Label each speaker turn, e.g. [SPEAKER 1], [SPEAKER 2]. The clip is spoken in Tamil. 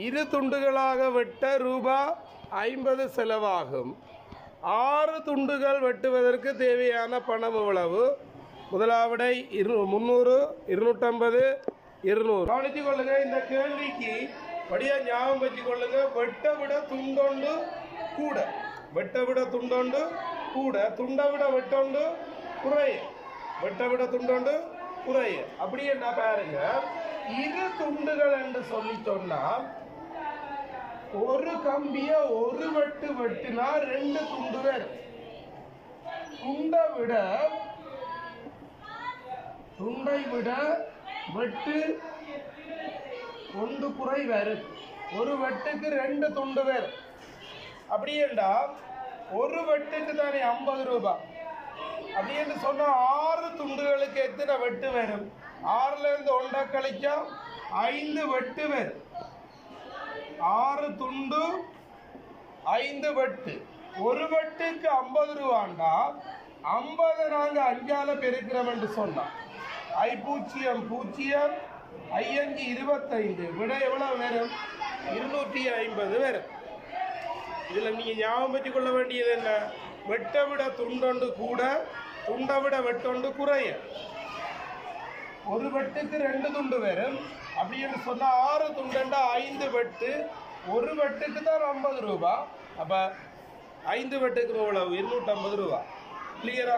[SPEAKER 1] இரு துண்டுகளாக வெட்ட ரூபாய் 50 செலவாகும். 6 துண்டுகள் வெட்டுவதற்கு தேவையான பணம் எவ்வளவு? முதலாவிடை 300, 250, 200. கவனித்துக் கொள்ளுங்க. இந்த கேள்விக்கு படியா ஞாபகம் வச்சுக் கொள்ளுங்க. வெட்ட விட துண்டொண்டு கூட, வெட்ட விட துண்டொண்டு கூட, துண்டை விட வெட்டொண்டு குறைய, வெட்ட விட துண்டொண்டு குறைய. அப்படி என்ன பாருங்க, இரு துண்டுகள் என்று சொல்லி சொன்னா ஒரு கம்பிய ஒரு வெட்டு வெட்டினா 2 துண்டு வேறு. துண்டை விட வெட்டு ஒன்று குறை வேறு. ஒரு வெட்டுக்கு 2 துண்டு வேறு. அப்படி என்றா ஒரு வெட்டுக்கு தானே 50 ரூபாய். அப்படி என்று சொன்னா 6 துண்டுகளுக்கு எத்தனை வெட்டு வரும்? 6ல இருந்து 1 கழிச்சா 5 வெட்டு வரும். 6 துண்டு 5 வெட்டு. ஒரு வெட்டுக்கு 50 ரூபாண்டா 50 நாங்க 5ஆல பெருக்கிறோம் என்று சொன்னோம். 0 5 25 விட எவ்வளவு வரும்? 250 வரும். இதுல நீங்க ஞாபகம் வச்சுக் கொள்ள வேண்டியது என்ன? வெட்ட விட துண்டொண்டு கூட, துண்டை விட வெட்டொண்டு குறைய. ஒரு வெட்டுக்கு 2 துண்டு வரும். அப்படி என்று சொன்னா 6 துண்டா 5 வெட்டு. ஒரு வெட்டுக்கு தான் 50 ரூபாய். அப்ப 5 வெட்டுக்கு எவ்வளவு? 250 ரூபாய். கிளியரா?